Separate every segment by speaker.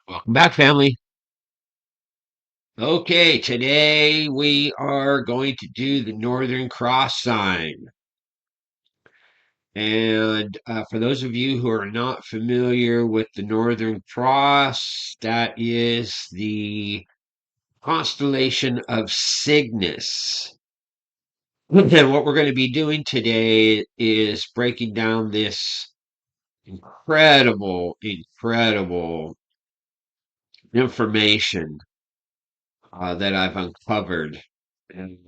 Speaker 1: Welcome back, family. Okay, today we are going to do the Northern Cross sign. And for those of you who are not familiar with the Northern Cross, that is the constellation of Cygnus. And what we're going to be doing today is breaking down this incredible information that I've uncovered. And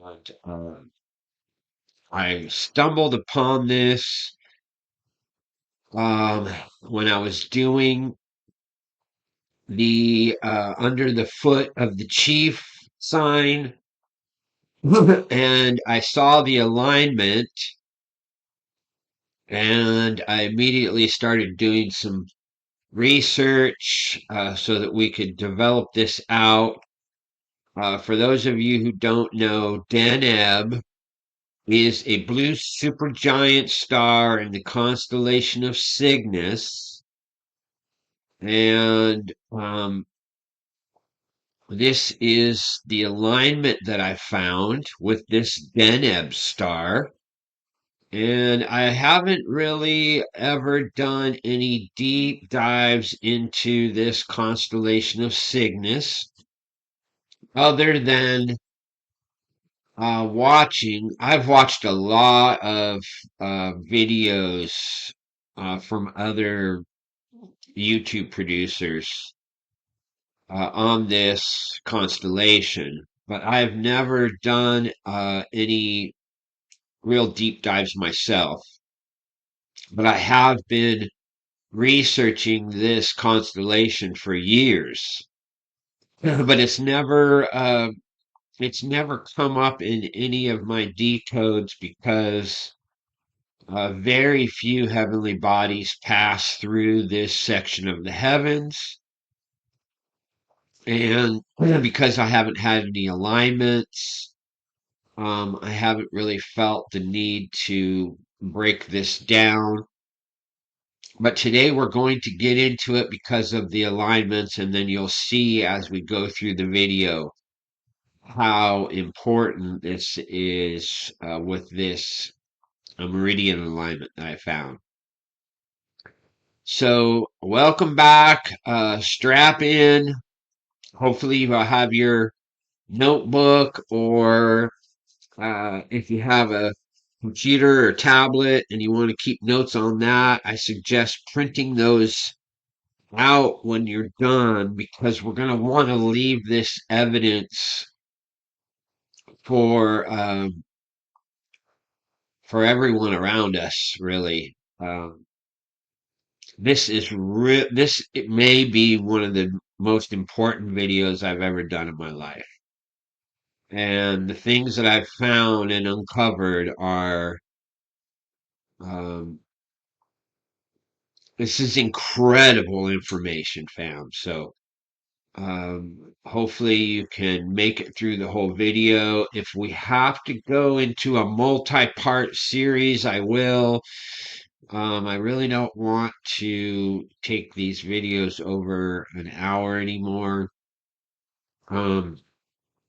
Speaker 1: I stumbled upon this um, when I was doing the under the foot of the chief sign, and I saw the alignment, and I immediately started doing some research so that we could develop this out. For those of you who don't know, Deneb is a blue supergiant star in the constellation of Cygnus. And this is the alignment that I found with this Deneb star. And I haven't really ever done any deep dives into this constellation of Cygnus other than watching. I've watched a lot of videos from other YouTube producers on this constellation, but I've never done any real deep dives myself. But I have been researching this constellation for years, but it's never come up in any of my decodes because very few heavenly bodies pass through this section of the heavens. And because I haven't had any alignments, I haven't really felt the need to break this down. But today we're going to get into it because of the alignments, and then you'll see as we go through the video how important this is with this meridian alignment that I found. So, welcome back. Strap in. Hopefully, you will have your notebook, or if you have a computer or tablet and you want to keep notes on that, I suggest printing those out when you're done because we're going to want to leave this evidence for for everyone around us. Really, this it may be one of the most important videos I've ever done in my life, and the things that I've found and uncovered are um, this is incredible information, fam. So hopefully you can make it through the whole video. If we have to go into a multi-part series, I will. I really don't want to take these videos over an hour anymore. Um,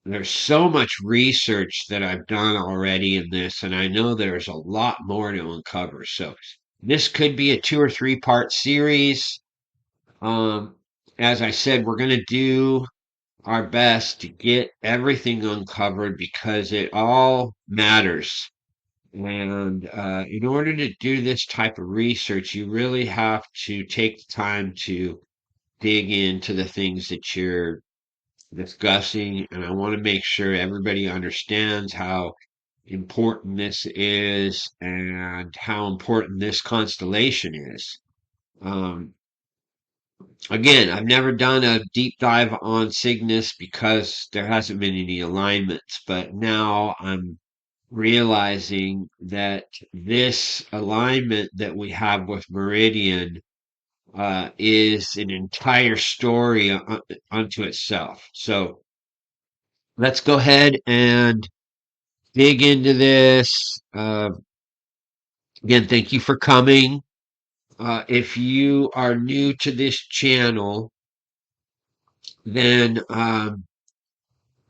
Speaker 1: there's so much research that I've done already in this, and I know there's a lot more to uncover. So this could be a 2 or 3 part series. Um, as I said, we're going to do our best to get everything uncovered because it all matters. And in order to do this type of research, you really have to take the time to dig into the things that you're discussing. And I want to make sure everybody understands how important this is and how important this constellation is. Um, Again, I've never done a deep dive on Cygnus because there hasn't been any alignments, but now I'm realizing that this alignment that we have with Meridian is an entire story unto itself. So let's go ahead and dig into this. Again, thank you for coming. If you are new to this channel, then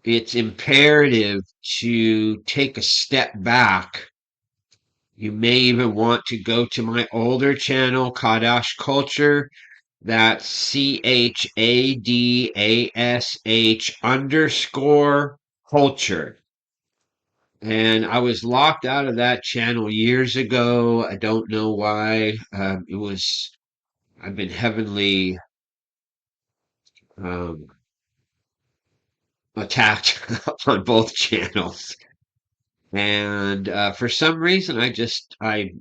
Speaker 1: it's imperative to take a step back. You may even want to go to my older channel, Kadash Culture. That's CHADASH_culture. And I was locked out of that channel years ago. I don't know why. I've been heavily um, attacked on both channels. And for some reason, I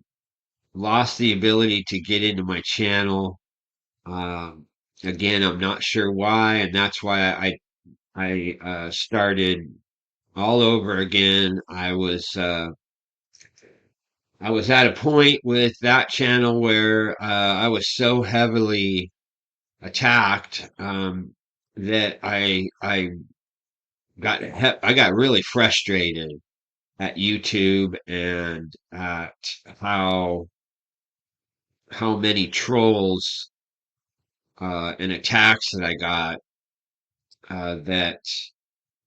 Speaker 1: lost the ability to get into my channel. Um, Again, I'm not sure why, and that's why I started all over again. I was at a point with that channel where I was so heavily attacked that I got really frustrated at YouTube and at how how many trolls and attacks that I got that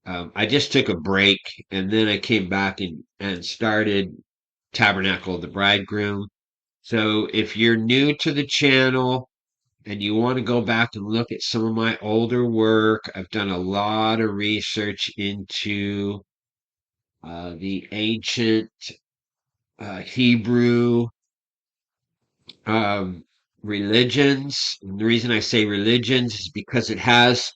Speaker 1: I just took a break and then I came back and started Tabernacle of the Bridegroom. So if you're new to the channel and you want to go back and look at some of my older work, I've done a lot of research into the ancient Hebrew um, religions. And the reason I say religions is because it has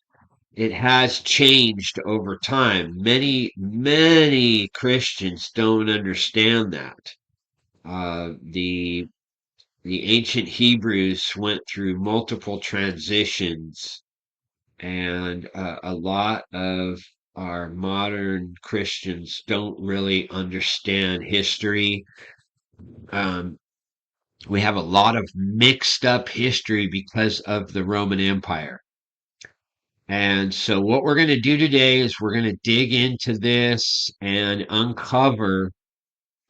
Speaker 1: changed over time. Many Christians don't understand that. The ancient Hebrews went through multiple transitions, and a lot of our modern Christians don't really understand history. Um, we have a lot of mixed up history because of the Roman Empire. And so, what we're going to do today is we're going to dig into this and uncover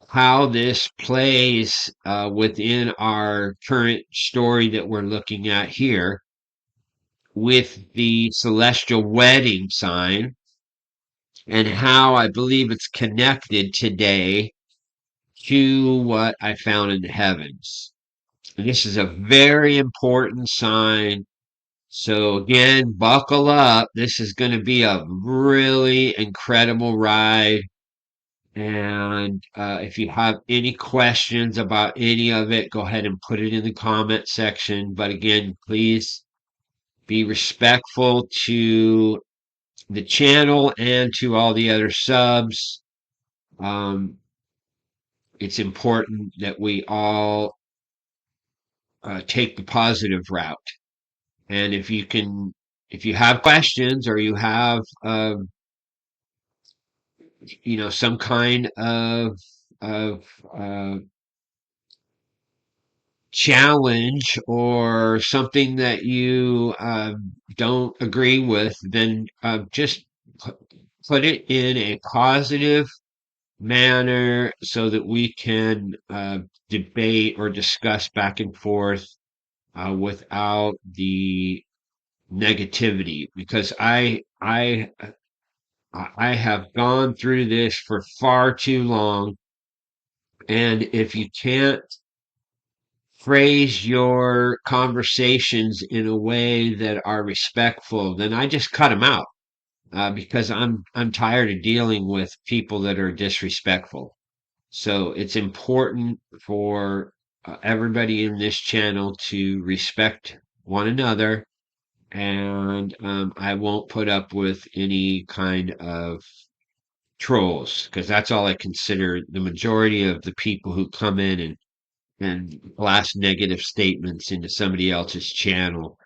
Speaker 1: how this plays within our current story that we're looking at here with the celestial wedding sign and how I believe it's connected today to what I found in the heavens. And this is a very important sign. So again, buckle up. This is going to be a really incredible ride. And if you have any questions about any of it, go ahead and put it in the comment section. But again, please be respectful to the channel and to all the other subs. Um, it's important that we all take the positive route. And if you have questions or you have, some kind of challenge or something that you don't agree with, then just put it in a positive manner so that we can debate or discuss back and forth without the negativity. Because I have gone through this for far too long, and if you can't phrase your conversations in a way that are respectful, then I just cut them out because I'm tired of dealing with people that are disrespectful. So it's important for everybody in this channel to respect one another, and I won't put up with any kind of trolls because that's all I consider the majority of the people who come in and blast negative statements into somebody else's channel.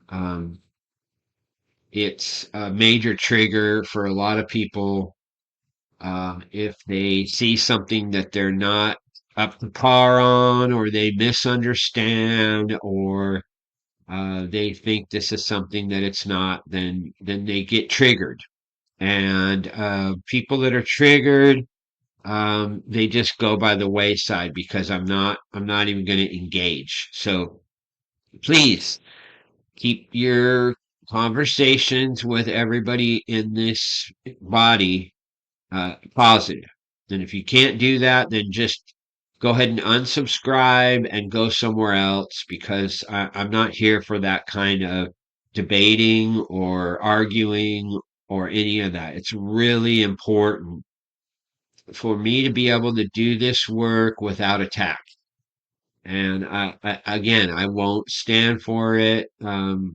Speaker 1: Um, it's a major trigger for a lot of people if they see something that they're not up to par on, or they misunderstand, or they think this is something that it's not, then they get triggered. And people that are triggered, they just go by the wayside because I'm not even going to engage. So please keep your conversations with everybody in this body positive. And if you can't do that, then just go ahead and unsubscribe and go somewhere else because I'm not here for that kind of debating or arguing or any of that. It's really important for me to be able to do this work without attack. And again, I won't stand for it,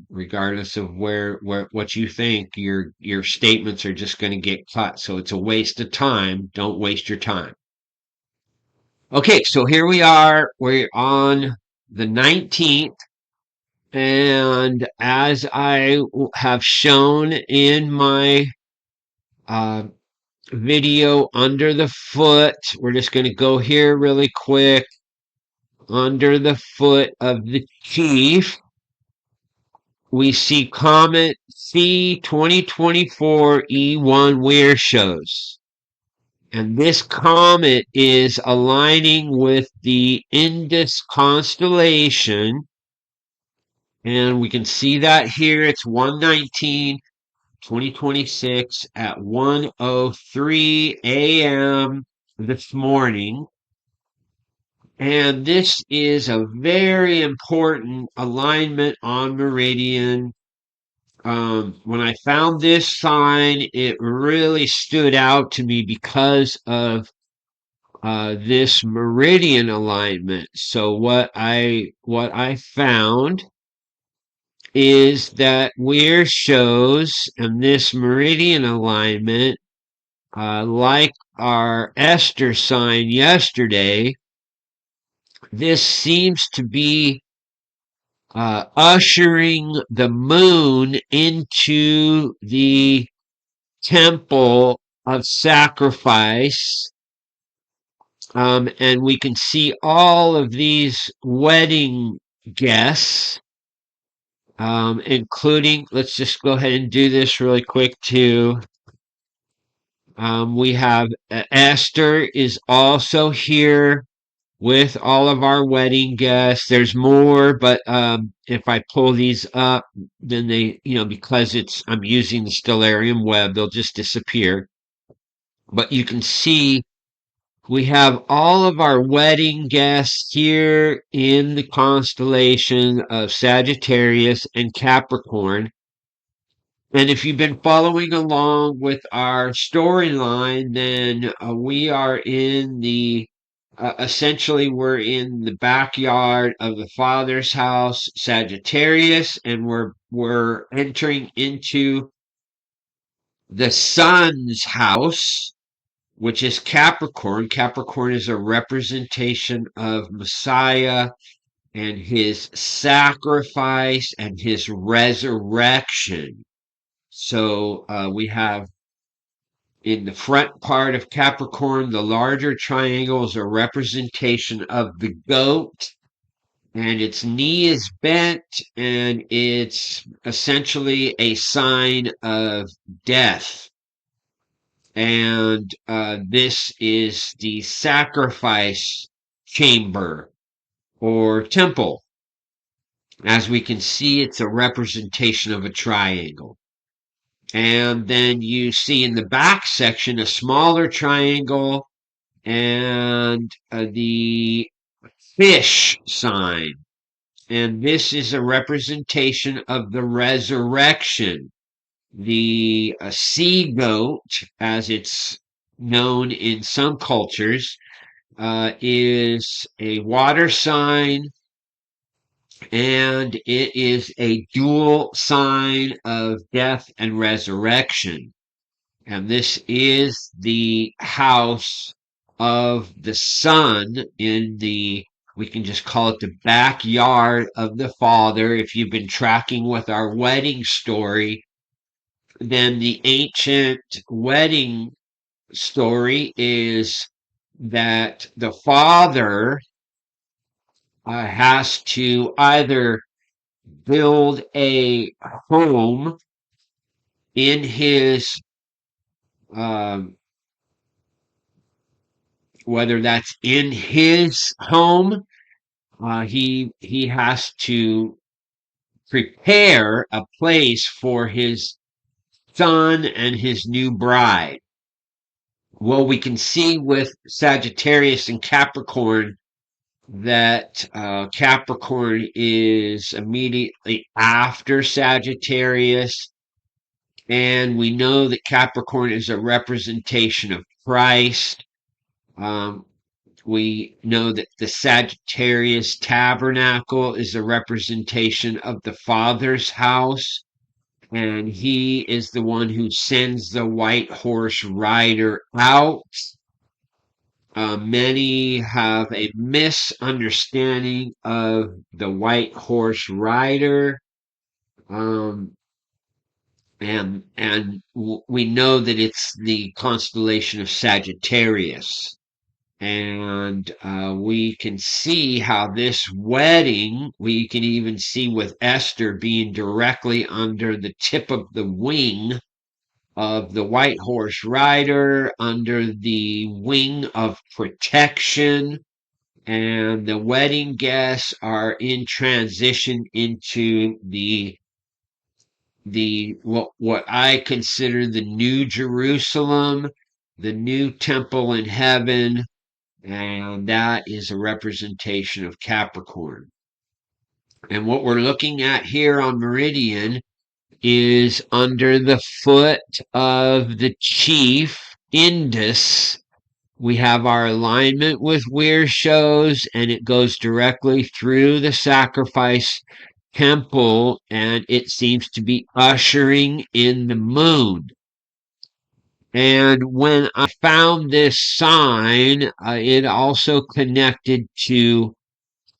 Speaker 1: regardless of where what you think. Your statements are just going to get cut, so it's a waste of time. Don't waste your time. Okay, so here we are. We're on the 19th, and as I have shown in my uh, video under the foot, we're just going to go here really quick. Under the foot of the chief, we see comet C 2024 E1 Weir shows. And this comet is aligning with the Indus constellation. And we can see that here. It's 1/19/2026 at 1:03 a.m. this morning. And this is a very important alignment on meridian. When I found this sign, it really stood out to me because of this meridian alignment. So what I found is that where shows and this meridian alignment, like our Esther sign yesterday, this seems to be ushering the moon into the temple of sacrifice. And we can see all of these wedding guests, including, let's just go ahead and do this really quick too. We have Esther is also here with all of our wedding guests. There's more, but if I pull these up, then they, because I'm using the Stellarium web, they'll just disappear. But you can see we have all of our wedding guests here in the constellation of Sagittarius and Capricorn. And if you've been following along with our storyline, then we are in the essentially, we're in the backyard of the father's house, Sagittarius, and we're entering into the son's house, which is Capricorn. Capricorn is a representation of Messiah and his sacrifice and his resurrection. So we have in the front part of Capricorn, the larger triangle is a representation of the goat, and its knee is bent, and it's essentially a sign of death. And this is the sacrifice chamber or temple. As we can see, it's a representation of a triangle. And then you see in the back section a smaller triangle and the fish sign. And this is a representation of the resurrection. The sea goat, as it's known in some cultures, is a water sign, and it is a dual sign of death and resurrection. And this is the house of the son in the, we can just call it the backyard of the father. If you've been tracking with our wedding story, then the ancient wedding story is that the father has to either build a home in his, um, whether that's in his home, he has to prepare a place for his son and his new bride. Well, we can see with Sagittarius and Capricorn that Capricorn is immediately after Sagittarius, and we know that Capricorn is a representation of Christ. Um, we know that the Sagittarius tabernacle is a representation of the Father's house, and he is the one who sends the white horse rider out. Many have a misunderstanding of the white horse rider, um, and we know that it's the constellation of Sagittarius. And we can see how this wedding, we can even see with Esther being directly under the tip of the wing of the white horse rider, under the wing of protection, and the wedding guests are in transition into the what I consider the New Jerusalem, the new temple in heaven, and that is a representation of Capricorn. And what we're looking at here on Meridian is under the foot of the chief Indus. We have our alignment with Weir shows, and it goes directly through the sacrifice temple, and it seems to be ushering in the moon. And when I found this sign, it also connected to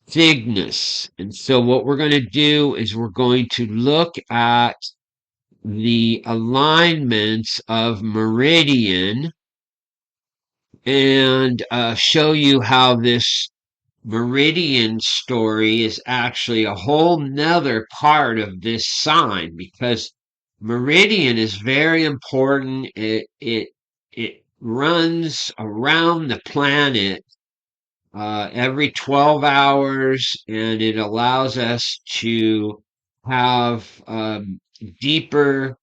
Speaker 1: CYGNUS. And so what we're going to do is we're going to look at the alignments of Meridian and show you how this Meridian story is actually a whole nother part of this sign, because Meridian is very important. It runs around the planet every 12 hours, and it allows us to have deeper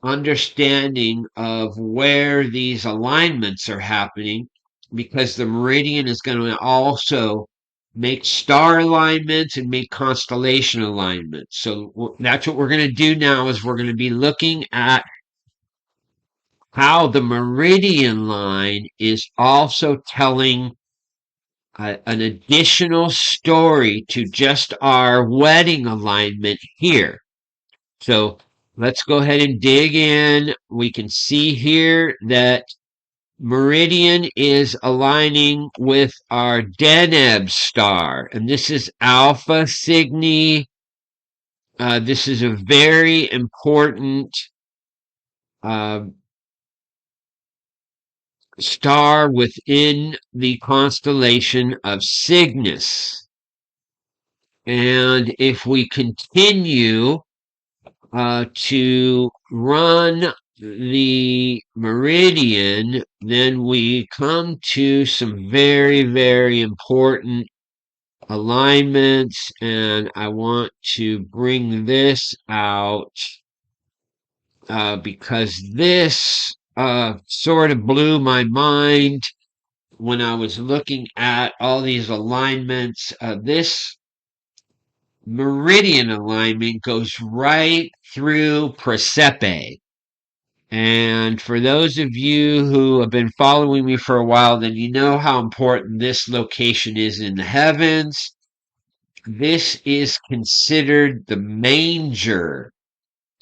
Speaker 1: understanding of where these alignments are happening, because the meridian is going to also make star alignments and make constellation alignments. So that's what we're going to do now, is we're going to be looking at how the meridian line is also telling an additional story to just our wedding alignment here. So let's go ahead and dig in. We can see here that Meridian is aligning with our Deneb star, and this is Alpha Cygni. This is a very important star within the constellation of Cygnus. And if we continue to run the meridian, then we come to some very, very important alignments, and I want to bring this out because this sort of blew my mind when I was looking at all these alignments. This meridian alignment goes right through Prasepe. And for those of you who have been following me for a while, then you know how important this location is in the heavens. This is considered the manger,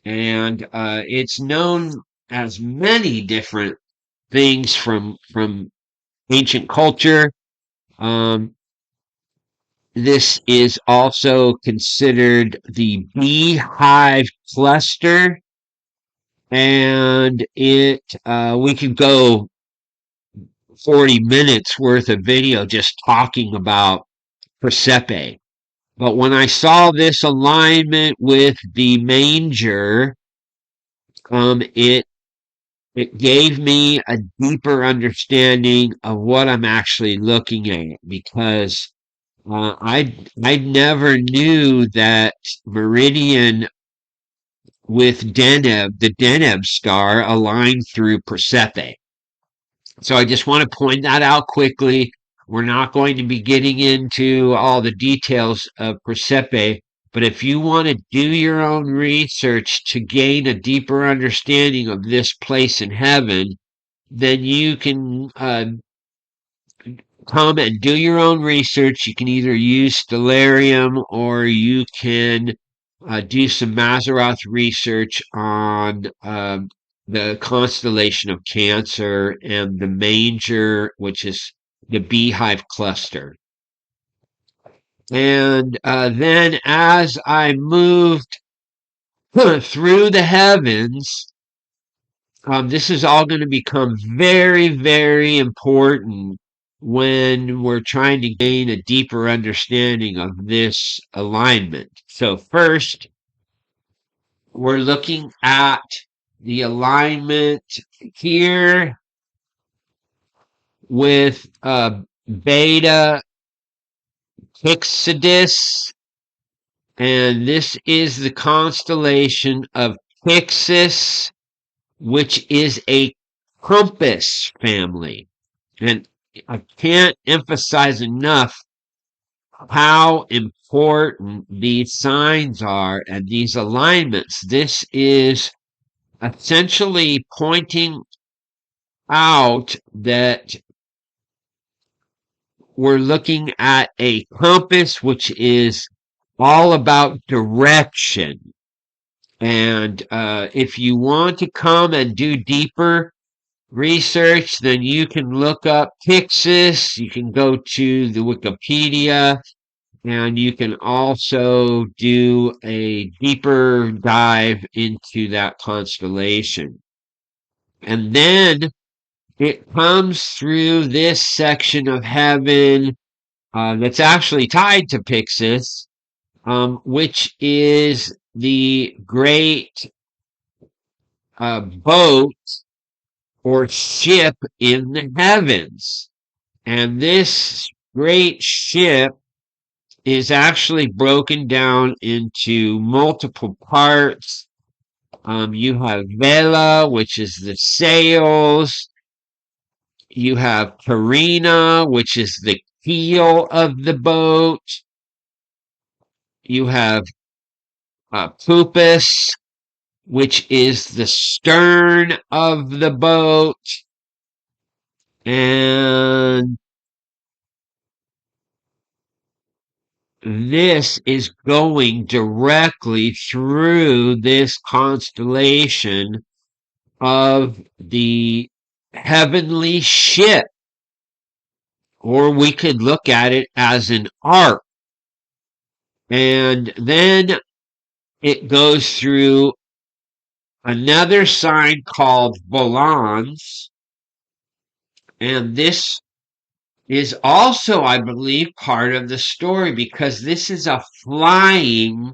Speaker 1: and it's known as many different things from ancient culture. This is also considered the beehive cluster, and it we could go 40 minutes worth of video just talking about Prasepe. But when I saw this alignment with the manger, it gave me a deeper understanding of what I'm actually looking at, because I never knew that meridian with Deneb, the Deneb star, aligned through Persephone. So I just want to point that out quickly. We're not going to be getting into all the details of Persephone, but if you want to do your own research to gain a deeper understanding of this place in heaven, then you can come and do your own research. You can either use Stellarium or you can do some Mazzaroth research on the constellation of Cancer and the Manger, which is the beehive cluster. And then as I moved through the heavens, this is all going to become very, very important when we're trying to gain a deeper understanding of this alignment. So first, we're looking at the alignment here with Beta Pyxidus, and this is the constellation of Pyxis, which is a compass family. And I can't emphasize enough how important these signs are and these alignments. This is essentially pointing out that we're looking at a compass which is all about direction. And if you want to come and do deeper research, then you can look up Pyxis, you can go to the Wikipedia, and you can also do a deeper dive into that constellation. And then it comes through this section of heaven that's actually tied to Pyxis, which is the great boat or ship in the heavens. And this great ship is actually broken down into multiple parts. You have vela, which is the sails. You have carina, which is the keel of the boat. You have pupus, which is the stern of the boat. And this is going directly through this constellation of the heavenly ship, or we could look at it as an arc. And then it goes through another sign called Volans, and this is also, I believe, part of the story because this is a flying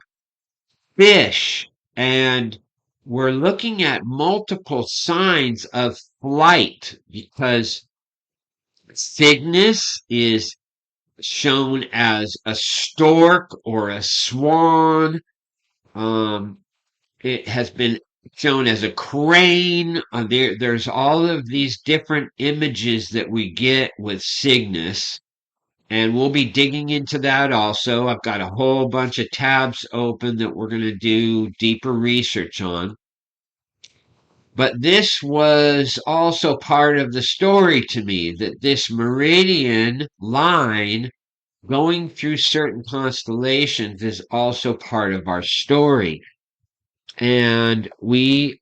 Speaker 1: fish, and we're looking at multiple signs of flight because Cygnus is shown as a stork or a swan. It has been shown as a crane. There's all of these different images that we get with Cygnus, and we'll be digging into that also. I've got a whole bunch of tabs open that we're going to do deeper research on. But this was also part of the story to me, that this meridian line going through certain constellations is also part of our story. And we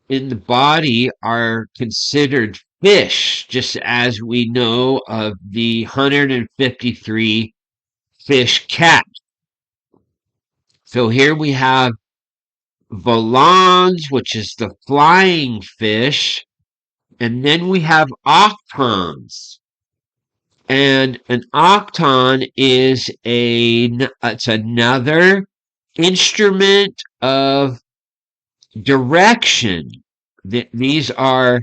Speaker 1: in the body are considered fish, just as we know of the 153 fish cat. So here we have volans, which is the flying fish, and then we have octons. And an octon is it's another instrument of direction. These are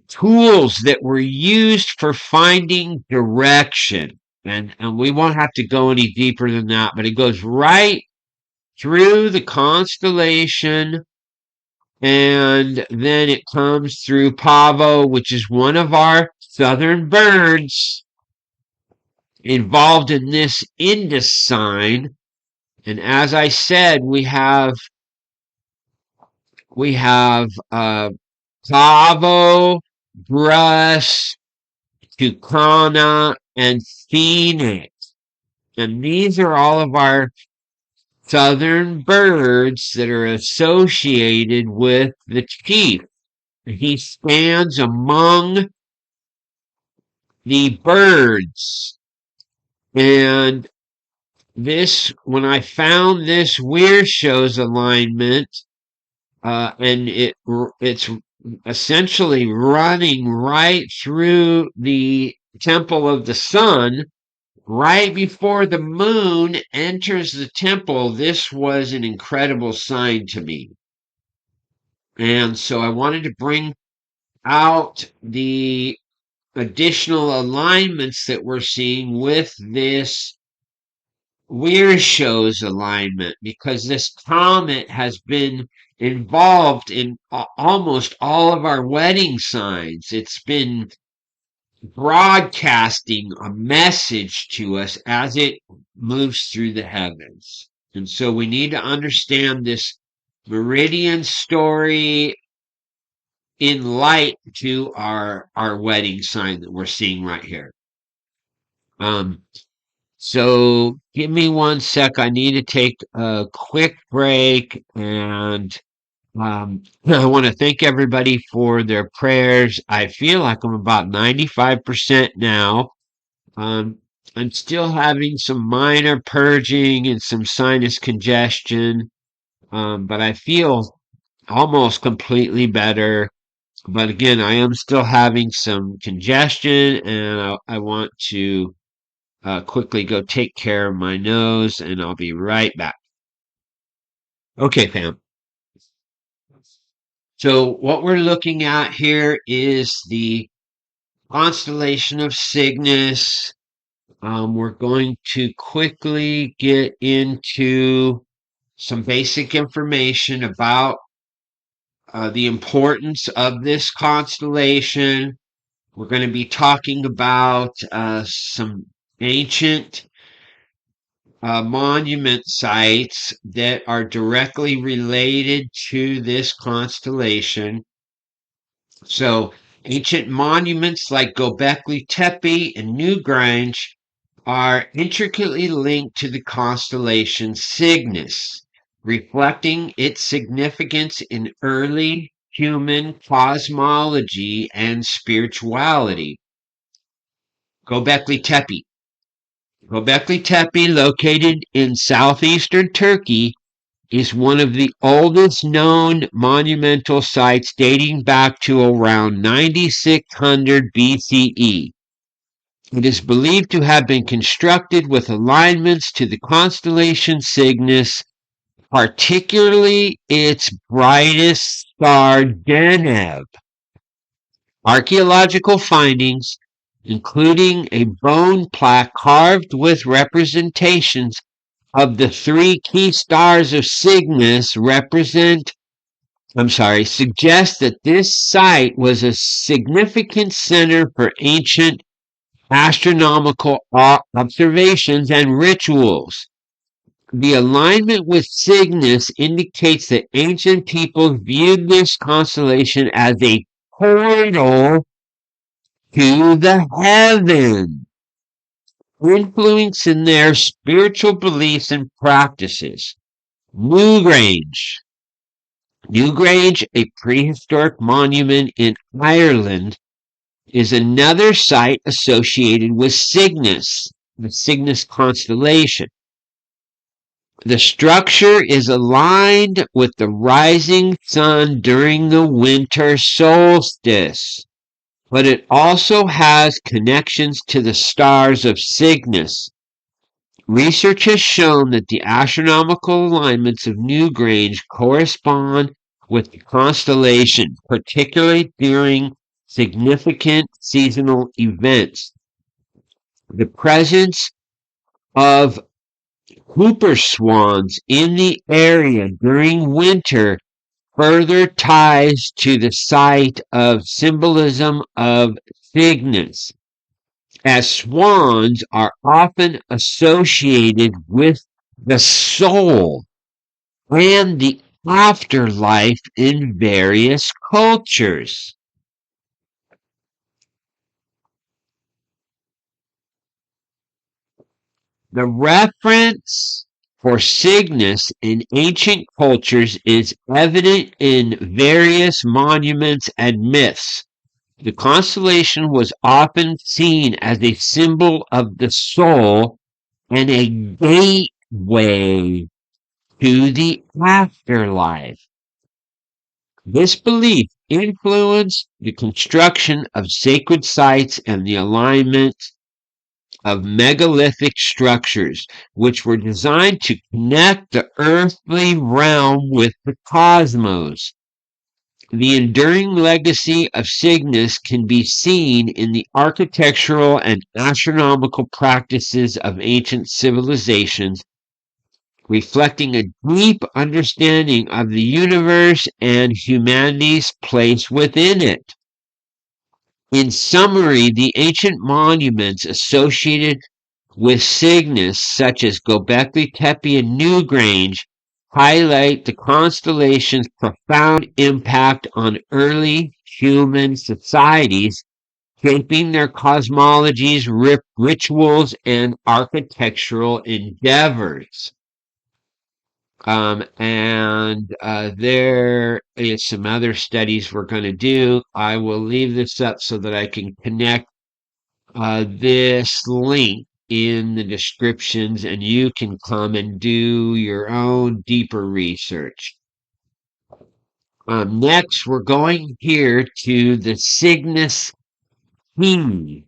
Speaker 1: tools that were used for finding direction. And we won't have to go any deeper than that, but it goes right through the constellation, and then it comes through Pavo, which is one of our southern birds involved in this Indus sign. And as I said, we have Pavo, Brus, Tucana, and Phoenix. And these are all of our southern birds that are associated with the chief. He stands among the birds. And this, when I found this Weirshow's alignment, and it's essentially running right through the temple of the sun, right before the moon enters the temple. This was an incredible sign to me. And so I wanted to bring out the additional alignments that we're seeing with this Weirshow's alignment, because this comet has been involved in almost all of our wedding signs. It's been broadcasting a message to us as it moves through the heavens. And so we need to understand this meridian story in light to our wedding sign that we're seeing right here. So give me 1 sec. I need to take a quick break, and I want to thank everybody for their prayers. I feel like I'm about 95% now. I'm still having some minor purging and some sinus congestion, but I feel almost completely better. But again, I am still having some congestion, and I want to quickly go take care of my nose, and I'll be right back. Okay, fam. So what we're looking at here is the constellation of Cygnus. We're going to quickly get into some basic information about the importance of this constellation. We're going to be talking about some ancient monument sites that are directly related to this constellation. So, ancient monuments like Göbekli Tepe and Newgrange are intricately linked to the constellation Cygnus, reflecting its significance in early human cosmology and spirituality. Göbekli Tepe. Göbekli Tepe, located in southeastern Turkey, is one of the oldest known monumental sites, dating back to around 9600 BCE. It is believed to have been constructed with alignments to the constellation Cygnus, particularly its brightest star, Deneb. Archaeological findings, including a bone plaque carved with representations of the 3 key stars of Cygnus, suggest that this site was a significant center for ancient astronomical observations and rituals. The alignment with Cygnus indicates that ancient peoples viewed this constellation as a portal to the heaven, influencing their spiritual beliefs and practices. Newgrange. Newgrange, a prehistoric monument in Ireland, is another site associated with Cygnus, the Cygnus constellation. The structure is aligned with the rising sun during the winter solstice, but it also has connections to the stars of Cygnus. Research has shown that the astronomical alignments of Newgrange correspond with the constellation, particularly during significant seasonal events. The presence of whooper swans in the area during winter further ties to the site of symbolism of Cygnus, as swans are often associated with the soul and the afterlife in various cultures. The reference for Cygnus in ancient cultures is evident in various monuments and myths. The constellation was often seen as a symbol of the soul and a gateway to the afterlife. This belief influenced the construction of sacred sites and the alignment of megalithic structures, which were designed to connect the earthly realm with the cosmos. The enduring legacy of Cygnus can be seen in the architectural and astronomical practices of ancient civilizations, reflecting a deep understanding of the universe and humanity's place within it. In summary, the ancient monuments associated with Cygnus, such as Göbekli Tepe and Newgrange, highlight the constellation's profound impact on early human societies, shaping their cosmologies, rituals, and architectural endeavors. There is some other studies we're going to do. I will leave this up so that I can connect this link in the descriptions and you can come and do your own deeper research. Next, we're going here to the Cygnus theme.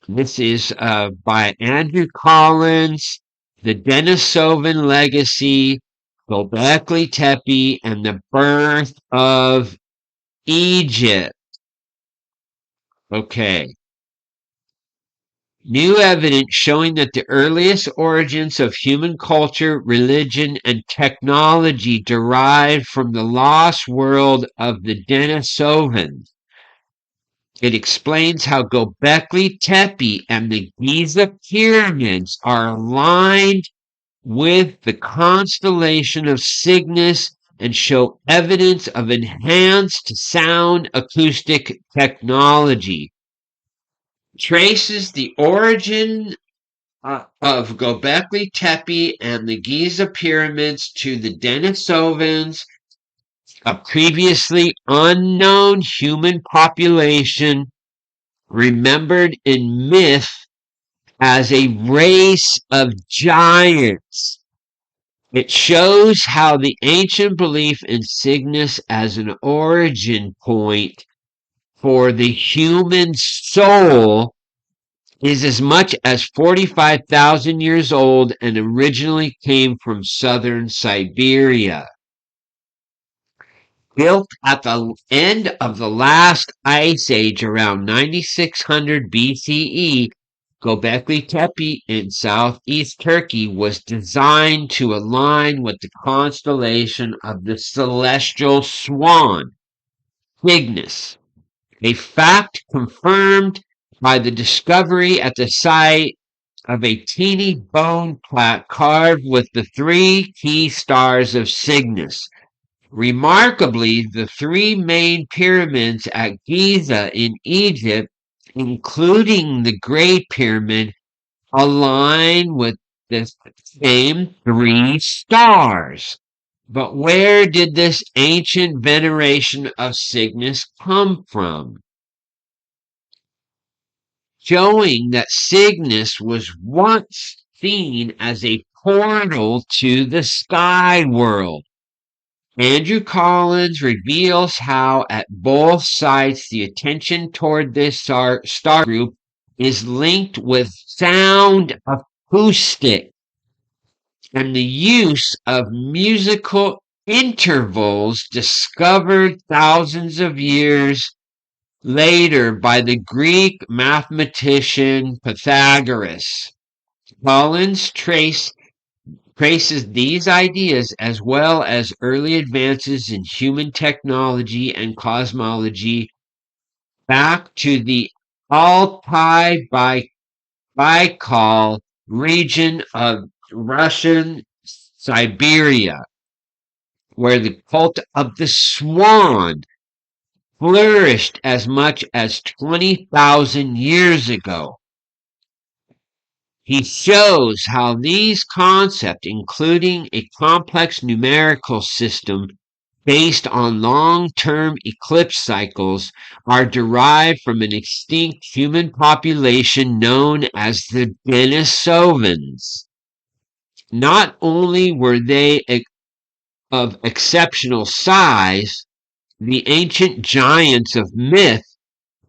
Speaker 1: This is by Andrew Collins, The Denisovan Legacy, Göbekli Tepe, and the Birth of Egypt. Okay. New evidence showing that the earliest origins of human culture, religion, and technology derived from the lost world of the Denisovans. It explains how Göbekli Tepe and the Giza pyramids are aligned with the constellation of Cygnus and show evidence of enhanced sound acoustic technology. Traces the origin of Göbekli Tepe and the Giza pyramids to the Denisovans, a previously unknown human population remembered in myth as a race of giants. It shows how the ancient belief in Cygnus as an origin point for the human soul is as much as 45,000 years old and originally came from southern Siberia. Built at the end of the last ice age around 9600 BCE, Göbekli Tepe in southeast Turkey was designed to align with the constellation of the celestial swan, Cygnus, a fact confirmed by the discovery at the site of a teeny bone plaque carved with the three key stars of Cygnus. Remarkably, the three main pyramids at Giza in Egypt, including the Great Pyramid, align with the same three stars. But where did this ancient veneration of Cygnus come from? Showing that Cygnus was once seen as a portal to the sky world. Andrew Collins reveals how at both sites the attention toward this star group is linked with sound acoustic and the use of musical intervals discovered thousands of years later by the Greek mathematician Pythagoras. Collins traces these ideas as well as early advances in human technology and cosmology back to the Altai Baikal region of Russian Siberia, where the cult of the swan flourished as much as 20,000 years ago. He shows how these concepts, including a complex numerical system based on long-term eclipse cycles, are derived from an extinct human population known as the Denisovans. Not only were they of exceptional size, the ancient giants of myth,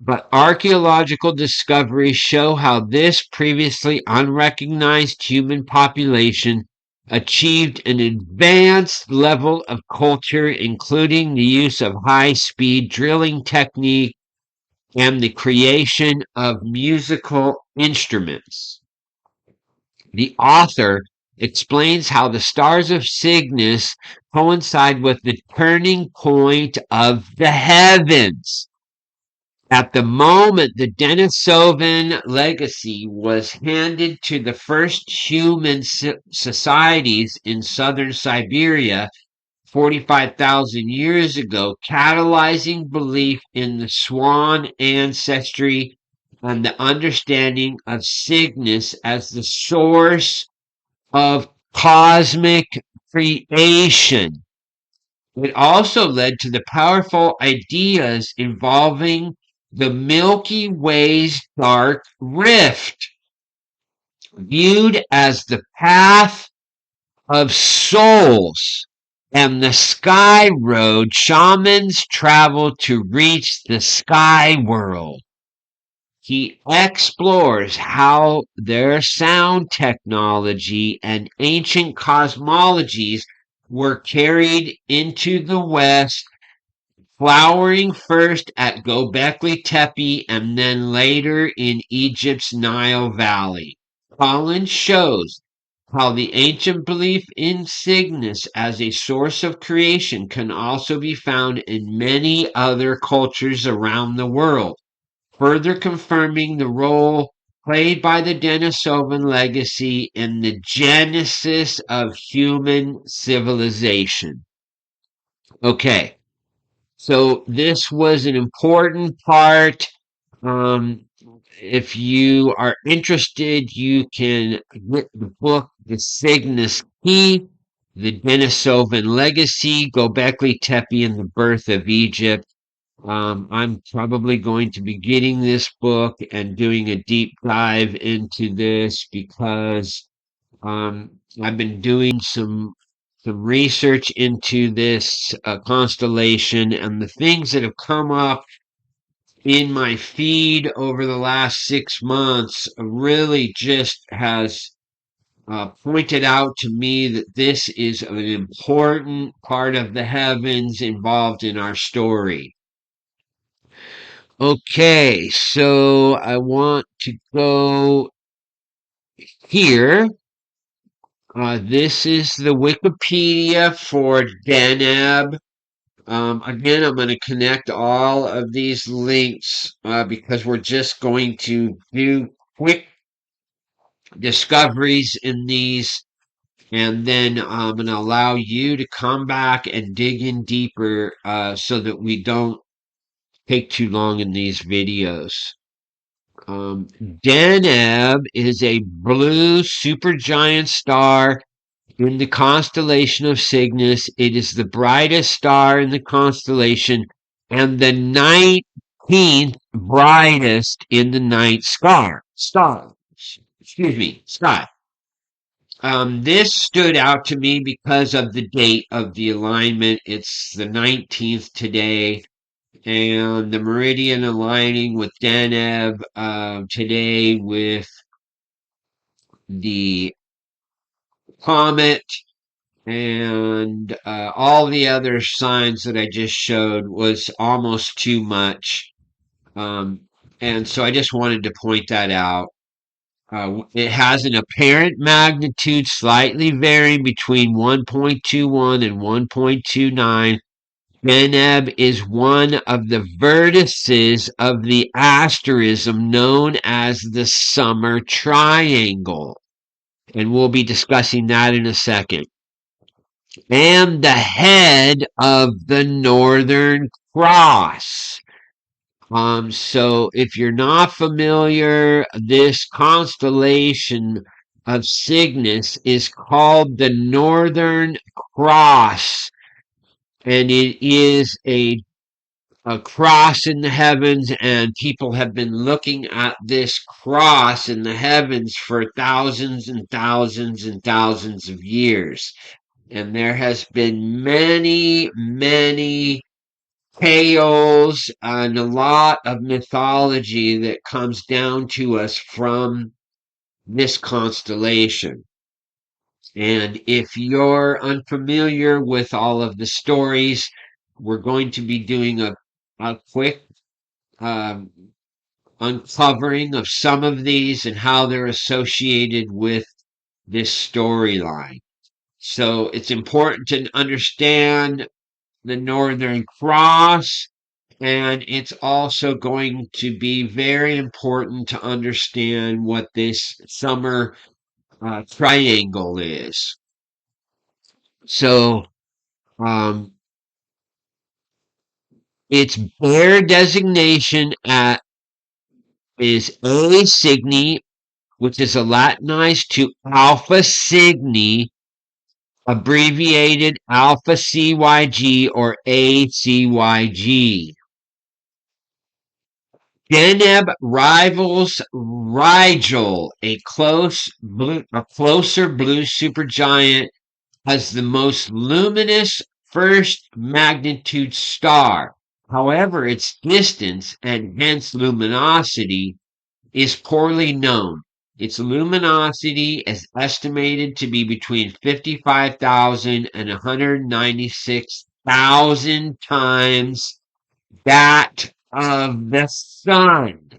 Speaker 1: but archaeological discoveries show how this previously unrecognized human population achieved an advanced level of culture, including the use of high-speed drilling technique and the creation of musical instruments. The author explains how the stars of Cygnus coincide with the turning point of the heavens. At the moment the Denisovan legacy was handed to the first human societies in southern Siberia 45,000 years ago, catalyzing belief in the swan ancestry and the understanding of Cygnus as the source of cosmic creation. It also led to the powerful ideas involving the Milky Way's dark rift, viewed as the path of souls and the sky road shamans travel to reach the sky world. He explores how their sound technology and ancient cosmologies were carried into the West, flowering first at Göbekli Tepe and then later in Egypt's Nile Valley. Collins shows how the ancient belief in Cygnus as a source of creation can also be found in many other cultures around the world, further confirming the role played by the Denisovan legacy in the genesis of human civilization. Okay, so this was an important part. Um, if you are interested, you can get the book, The Cygnus Key, The Denisovan Legacy, Göbekli Tepe and the Birth of Egypt. I'm probably going to be getting this book and doing a deep dive into this because I've been doing some research into this constellation, and the things that have come up in my feed over the last 6 months really just has pointed out to me that this is an important part of the heavens involved in our story. Okay, so I want to go here. This is the Wikipedia for Deneb. Again, I'm going to connect all of these links because we're just going to do quick discoveries in these, and then I'm going to allow you to come back and dig in deeper so that we don't take too long in these videos. Deneb is a blue supergiant star in the constellation of Cygnus. It is the brightest star in the constellation and the 19th brightest in the night sky. Sky. This stood out to me because of the date of the alignment. It's the 19th today, and the meridian aligning with Deneb today with the comet and all the other signs that I just showed was almost too much. Um, and so I just wanted to point that out. It has an apparent magnitude slightly varying between 1.21 and 1.29. Deneb is one of the vertices of the asterism known as the summer triangle. And we'll be discussing that in a second. And the head of the Northern Cross. So if you're not familiar, this constellation of Cygnus is called the Northern Cross, and it is a cross in the heavens, and people have been looking at this cross in the heavens for thousands and thousands and thousands of years. And there has been many, many tales and a lot of mythology that comes down to us from this constellation. And if you're unfamiliar with all of the stories, we're going to be doing a quick um, uncovering of some of these and how they're associated with this storyline. So it's important to understand the Northern Cross, and it's also going to be very important to understand what this summer triangle is. So um, its Bayer designation is A Cygni, which is a Latinized to Alpha Cygni, abbreviated Alpha CYG or ACYG. Deneb rivals Rigel, a closer blue supergiant, as the most luminous first magnitude star. However, its distance and hence luminosity is poorly known. Its luminosity is estimated to be between 55,000 and 196,000 times that of the sun.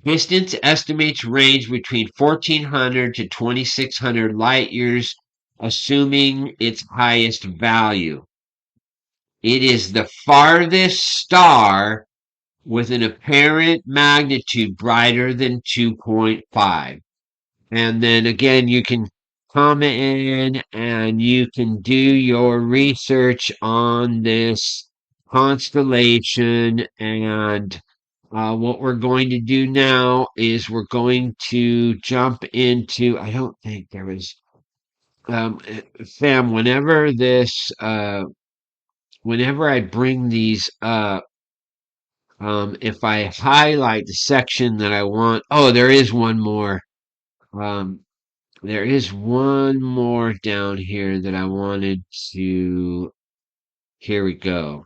Speaker 1: Distance estimates range between 1,400 to 2,600 light years, assuming its highest value. It is the farthest star with an apparent magnitude brighter than 2.5. And then again, you can comment in and you can do your research on this constellation. And what we're going to do now is we're going to jump into, I don't think there was, Sam, whenever I bring these up, if I highlight the section that I want, oh, there is one more. There is one more down here that I wanted to. Here we go.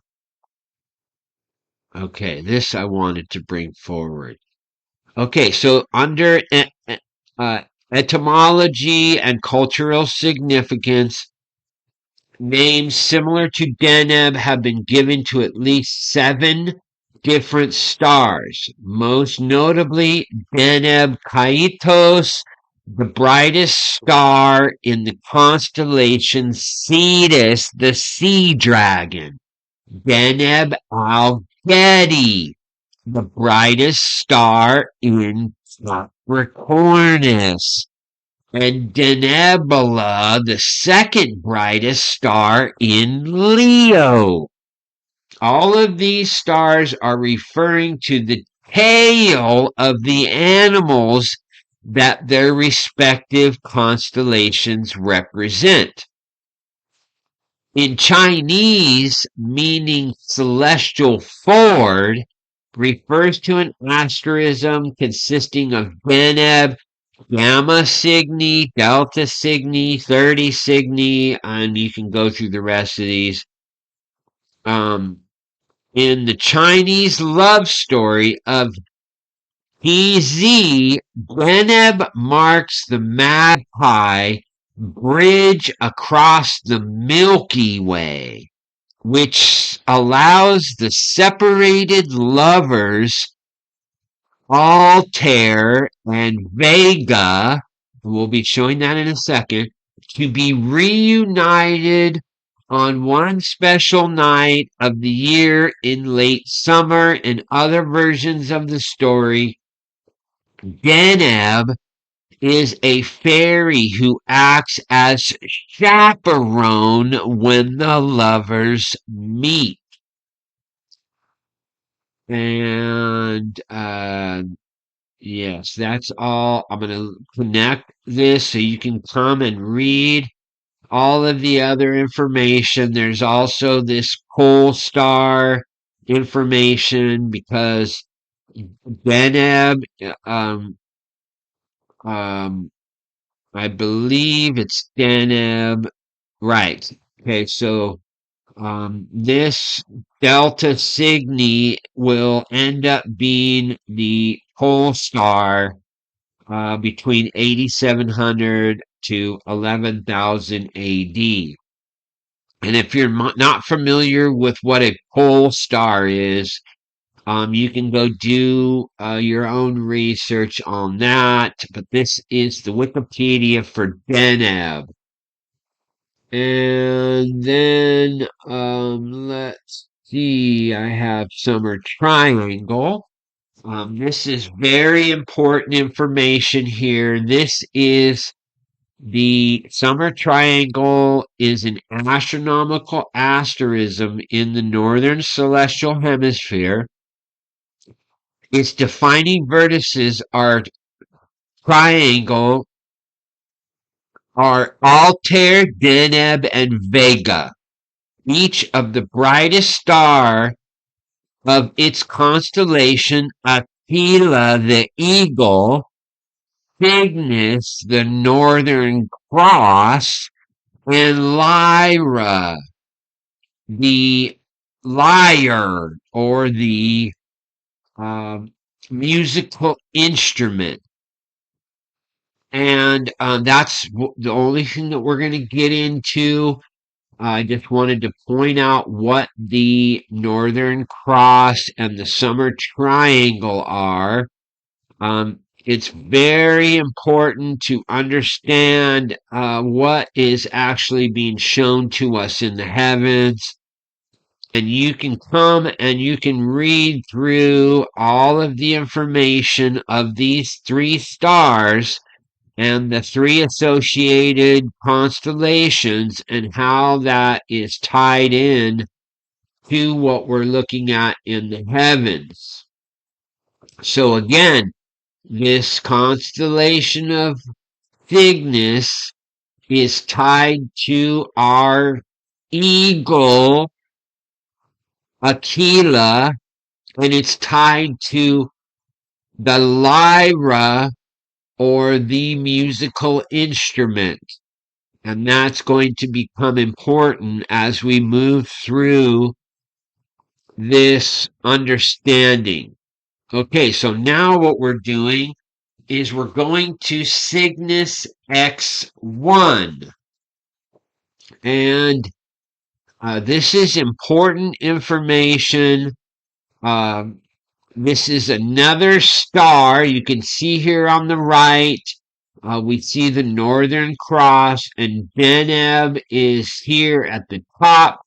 Speaker 1: Okay, this I wanted to bring forward. Okay, so under etymology and cultural significance, names similar to Deneb have been given to at least 7 different stars, most notably Deneb Kaitos, the brightest star in the constellation Cetus, the sea dragon. Deneb Algedi, the brightest star in Capricornus. And Denebola, the second brightest star in Leo. All of these stars are referring to the tail of the animals that their respective constellations represent. In Chinese, meaning celestial ford, refers to an asterism consisting of Deneb, Gamma Cygni, Delta Cygni, 30 Cygni, and you can go through the rest of these. In the Chinese love story of PZ, Deneb marks the magpie bridge across the Milky Way. which allows the separated lovers Altair and Vega, and we'll be showing that in a second, to be reunited on one special night of the year in late summer. In other versions of the story, Deneb is a fairy who acts as chaperone when the lovers meet. And yes, that's all. I'm going to connect this so you can come and read all of the other information. There's also this pole star information because Deneb, um, I believe it's Deneb. Right. Okay, so this Delta Cygni will end up being the pole star between 8700 to 11,000 AD. And if you're not familiar with what a pole star is, you can go do your own research on that. But this is the Wikipedia for Deneb. And then let's see, I have Summer Triangle. This is very important information here. This is the Summer Triangle is an astronomical asterism in the northern celestial hemisphere. Its defining vertices are triangle are Altair, Deneb, and Vega. Each of the brightest star of its constellation, Aquila the Eagle, Cygnus the Northern Cross, and Lyra the lyre or the musical instrument. And that's the only thing that we're going to get into. I just wanted to point out what the Northern Cross and the Summer Triangle are. It's very important to understand what is actually being shown to us in the heavens. And you can come and you can read through all of the information of these three stars and the three associated constellations and how that is tied in to what we're looking at in the heavens. So again, this constellation of Cygnus is tied to our eagle, Aquila, and it's tied to the lyra or the musical instrument. And that's going to become important as we move through this understanding. Okay, so now what we're doing is we're going to Cygnus X1. And this is important information. This is another star. You can see here on the right, we see the Northern Cross, and Deneb is here at the top.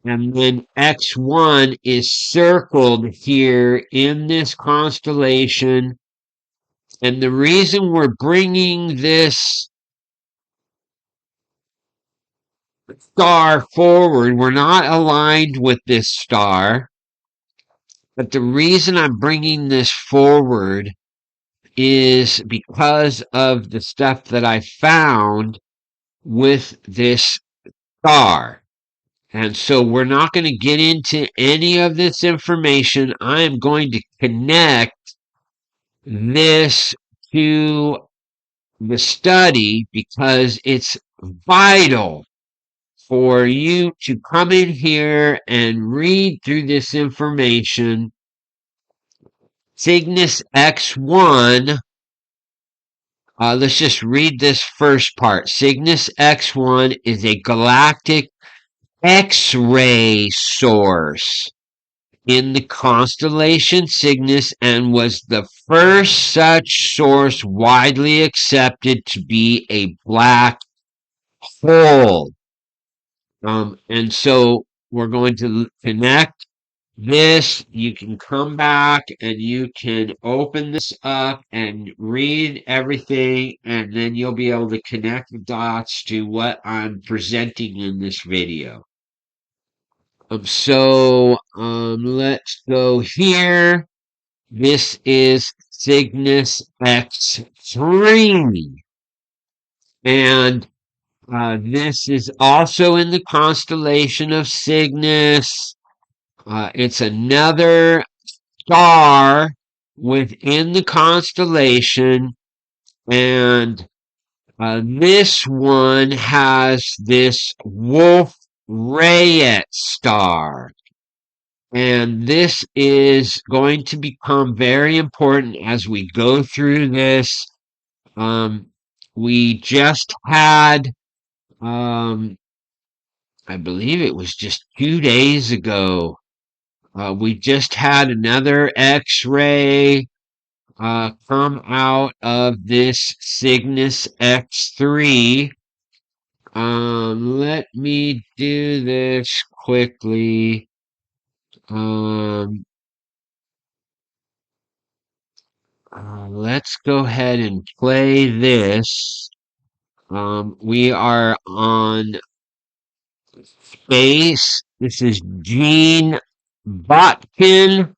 Speaker 1: And then X1 is circled here in this constellation. And the reason we're bringing this star forward, we're not aligned with this star, but the reason I'm bringing this forward is because of the stuff that I found with this star. And so we're not going to get into any of this information. I am going to connect this to the study because it's vital for you to come in here and read through this information. Cygnus X1, let's just read this first part. Cygnus X1 is a galactic X-ray source in the constellation Cygnus and was the first such source widely accepted to be a black hole. And so we're going to connect this. You can come back and you can open this up and read everything, and then you'll be able to connect the dots to what I'm presenting in this video. Let's go here. This is Cygnus X3. And this is also in the constellation of Cygnus. It's another star within the constellation. And this one has this Wolf-Rayet star. And this is going to become very important as we go through this. We just had, I believe it was just 2 days ago, we just had another X-ray come out of this Cygnus X3. Let me do this quickly. Let's go ahead and play this. We are on space. This is Gene Botkin,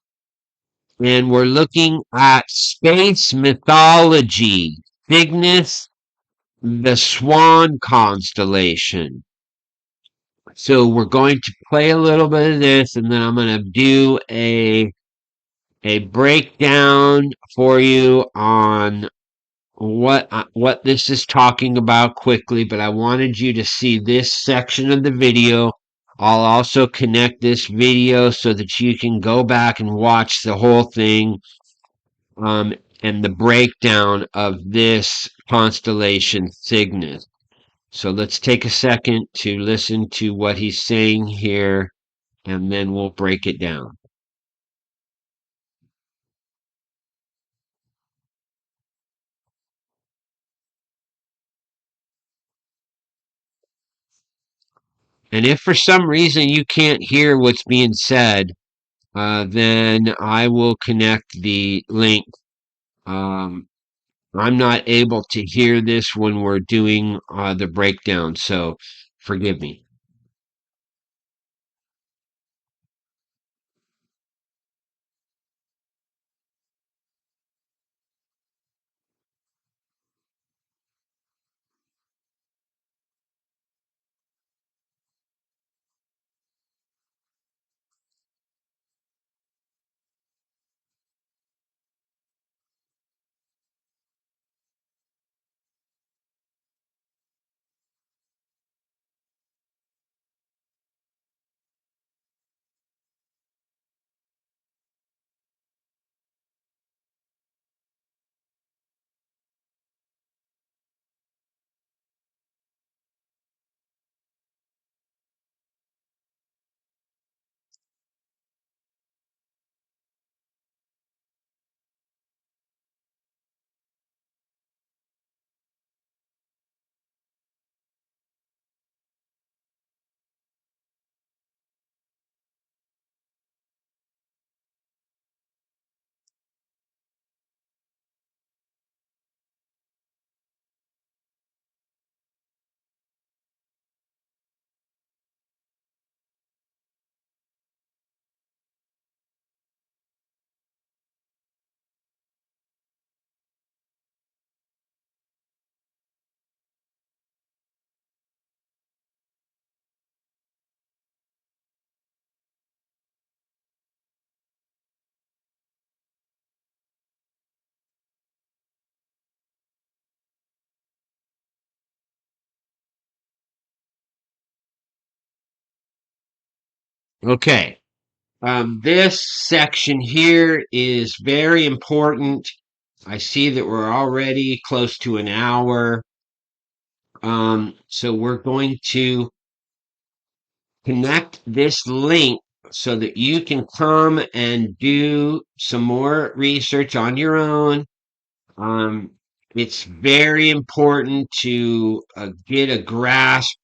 Speaker 1: and we're looking at space mythology. Cygnus, the Swan constellation. So we're going to play a little bit of this, and then I'm going to do a breakdown for you on what this is talking about quickly, but I wanted you to see this section of the video. I'll also connect this video so that you can go back and watch the whole thing, and the breakdown of this constellation Cygnus. So let's take a second to listen to what he's saying here, and then we'll break it down. And if for some reason you can't hear what's being said, then I will connect the link. I'm not able to hear this when we're doing the breakdown, so forgive me. Okay. This section here is very important. I see that we're already close to an hour. So we're going to connect this link so that you can come and do some more research on your own. Um, it's very important to get a grasp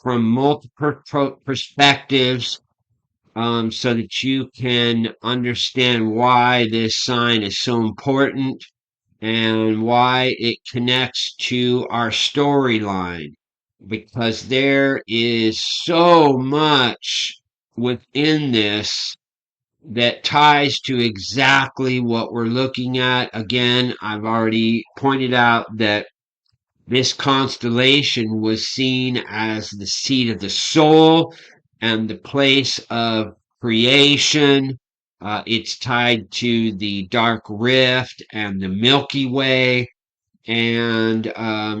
Speaker 1: from multiple perspectives, so that you can understand why this sign is so important and why it connects to our storyline. Because there is so much within this that ties to exactly what we're looking at. Again, I've already pointed out that this constellation was seen as the seat of the soul and the place of creation. It's tied to the dark rift and the Milky Way. And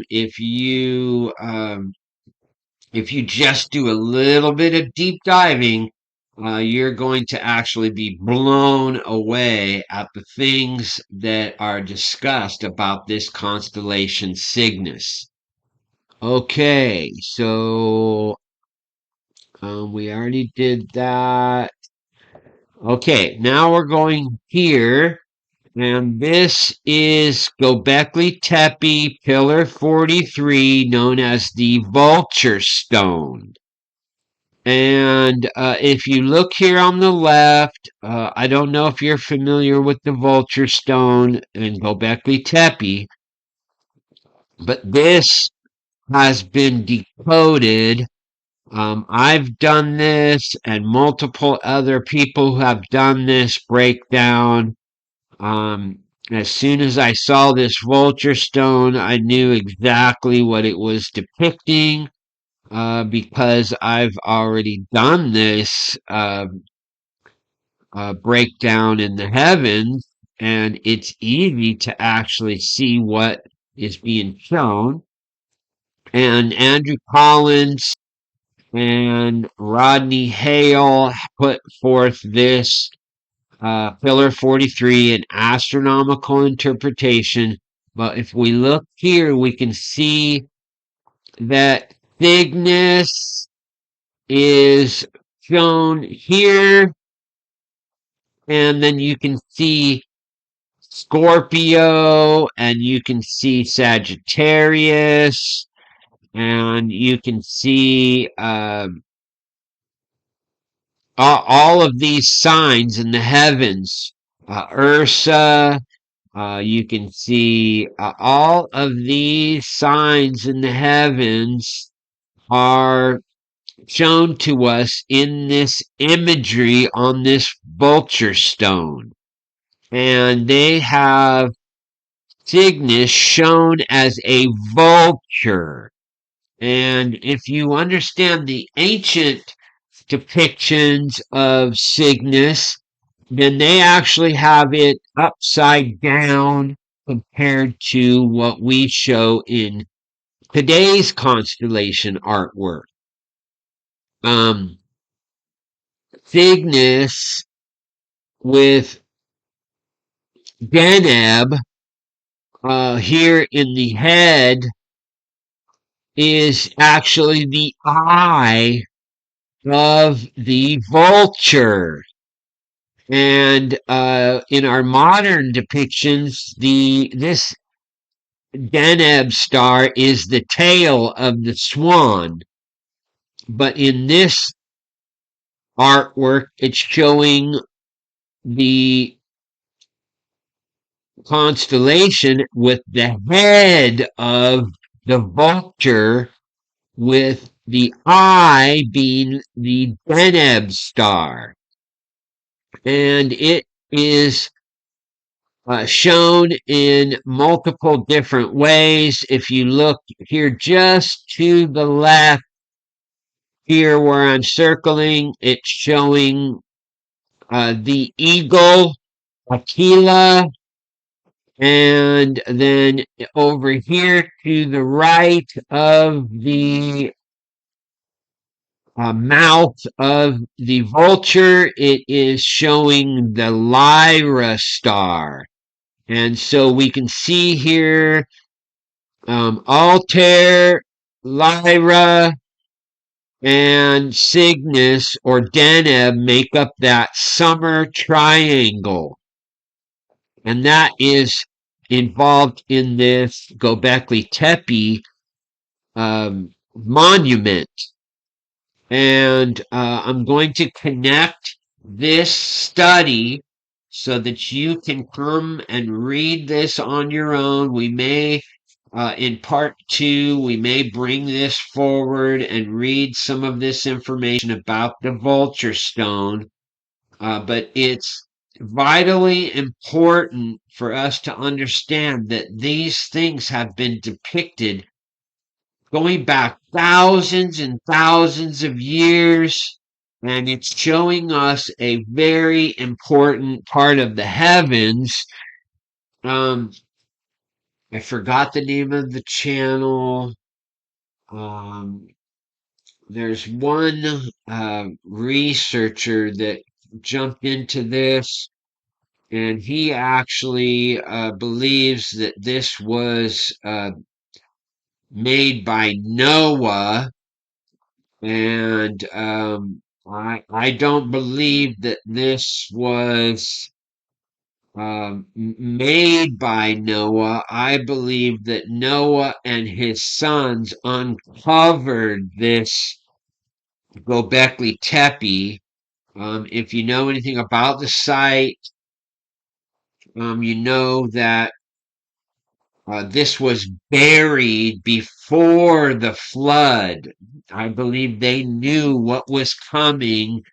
Speaker 1: if you just do a little bit of deep diving, you're going to actually be blown away at the things that are discussed about this constellation Cygnus. Okay, so we already did that. Okay, now we're going here, and this is Göbekli Tepe Pillar 43, known as the Vulture Stone. And if you look here on the left, I don't know if you're familiar with the Vulture Stone in Göbekli Tepe, but this has been decoded. I've done this, and multiple other people who have done this breakdown. As soon as I saw this vulture stone, I knew exactly what it was depicting, because I've already done this breakdown in the heavens, and it's easy to actually see what is being shown. And Andrew Collins and Rodney Hale put forth this Pillar 43, an astronomical interpretation. But if we look here, we can see that Cygnus is shown here, and then you can see Scorpio, and you can see Sagittarius, and you can see all of these signs in the heavens. Ursa, you can see all of these signs in the heavens are shown to us in this imagery on this vulture stone. And they have Cygnus shown as a vulture. And if you understand the ancient depictions of Cygnus, then they actually have it upside down compared to what we show in today's constellation artwork. Cygnus with Deneb here in the head is actually the eye of the vulture. And in our modern depictions, this Deneb star is the tail of the swan. But in this artwork, it's showing the constellation with the head of the vulture, with the eye being the Deneb star. And it is shown in multiple different ways. If you look here just to the left, here where I'm circling, it's showing the eagle, Aquila, and then over here to the right of the mouth of the vulture, it is showing the Lyra star. And so we can see here Altair, Lyra, and Cygnus or Deneb make up that summer triangle. And that is involved in this Göbekli Tepe monument. And I'm going to connect this study so that you can come and read this on your own. We may, in part two, we may bring this forward and read some of this information about the vulture stone. But it's vitally important for us to understand that these things have been depicted going back thousands and thousands of years, and it's showing us a very important part of the heavens. Um, I forgot the name of the channel. Um, there's one researcher that jumped into this, and he actually believes that this was made by Noah. And I don't believe that this was made by Noah. I believe that Noah and his sons uncovered this Göbekli Tepe. If you know anything about the site, you know that this was buried before the flood. I believe they knew what was coming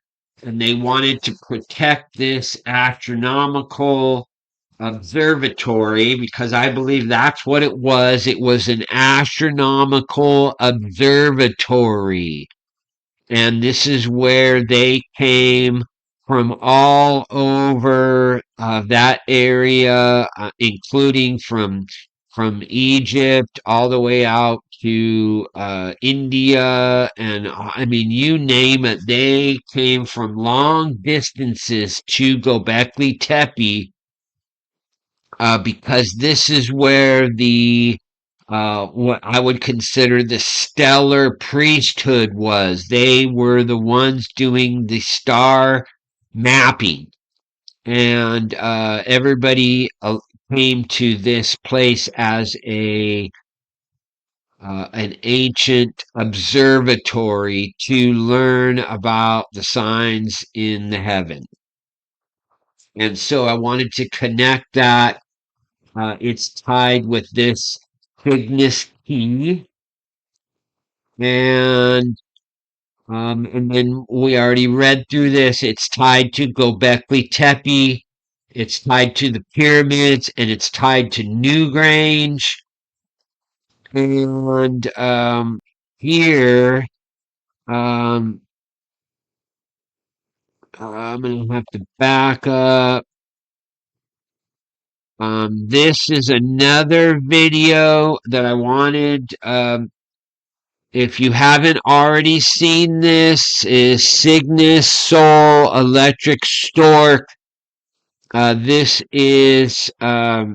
Speaker 1: and they wanted to protect this astronomical observatory because I believe that's what it was. It was an astronomical observatory. And this is where they came from all over that area, including from Egypt all the way out to India, and I mean, you name it. They came from long distances to Göbekli Tepe because this is where the what I would consider the stellar priesthood was. They were the ones doing the star mapping, and everybody came to this place as an ancient observatory to learn about the signs in the heaven. And so I wanted to connect that. It's tied with this Cygnus key, and then we already read through this. It's tied to Göbekli Tepe. It's tied to the pyramids, and it's tied to Newgrange. And here, um, I'm gonna have to back up. This is another video that I wanted. If you haven't already seen this, is Cygnus Soul Electric Stork. This is a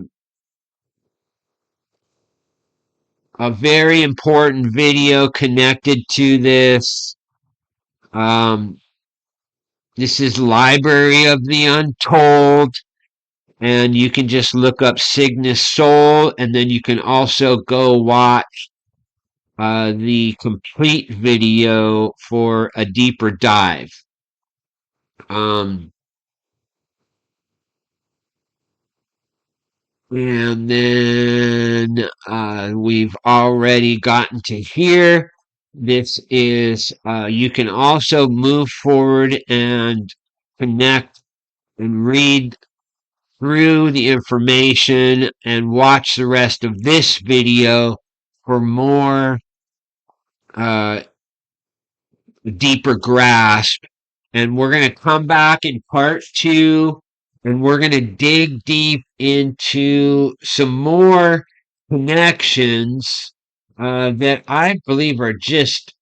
Speaker 1: very important video connected to this. This is Library of the Untold, and you can just look up Cygnus Soul, and then you can also go watch the complete video for a deeper dive. And then we've already gotten to here. This is, you can also move forward and connect and read through the information and watch the rest of this video for more deeper grasp. And we're going to come back in part two and we're going to dig deep into some more connections that I believe are just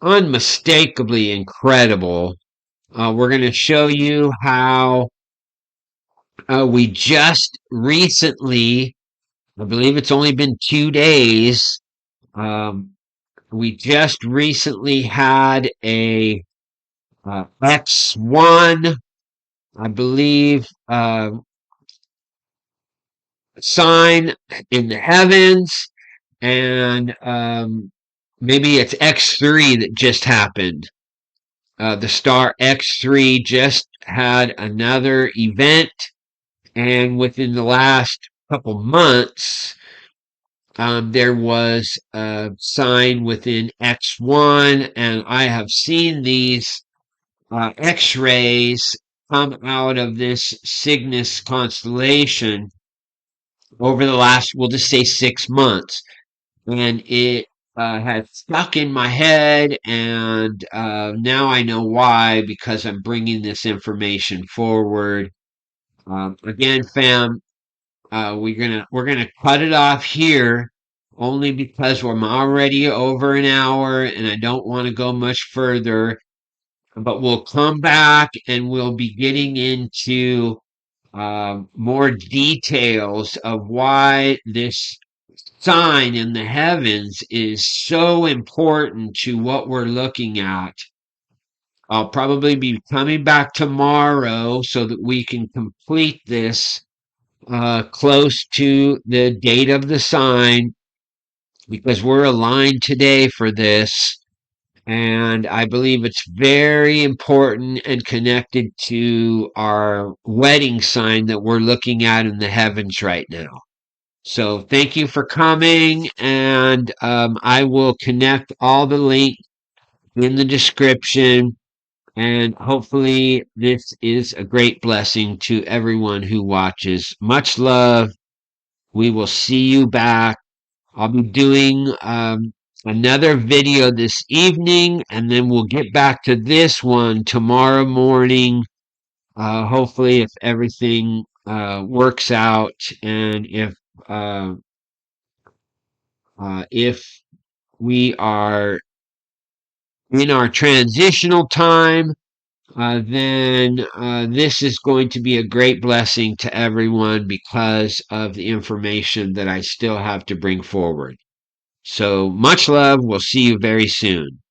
Speaker 1: unmistakably incredible. We're going to show you how we just recently, I believe it's only been 2 days, um, we just recently had a X1, I believe, sign in the heavens, and maybe it's X3 that just happened. The star X3 just had another event, and within the last couple months, there was a sign within X1, and I have seen these X-rays come out of this Cygnus constellation over the last, we'll just say 6 months. And it had stuck in my head, and now I know why, because I'm bringing this information forward. Again, fam, we're gonna cut it off here, only because we're already over an hour, and I don't want to go much further. But we'll come back and we'll be getting into more details of why this sign in the heavens is so important to what we're looking at. I'll probably be coming back tomorrow so that we can complete this close to the date of the sign, because we're aligned today for this. And I believe it's very important and connected to our wedding sign that we're looking at in the heavens right now. So thank you for coming, and I will connect all the links in the description. And hopefully, this is a great blessing to everyone who watches. Much love. We will see you back. I'll be doing another video this evening, and then we'll get back to this one tomorrow morning. Hopefully, if everything works out, and if we are in our transitional time, then this is going to be a great blessing to everyone because of the information that I still have to bring forward. So much love. We'll see you very soon.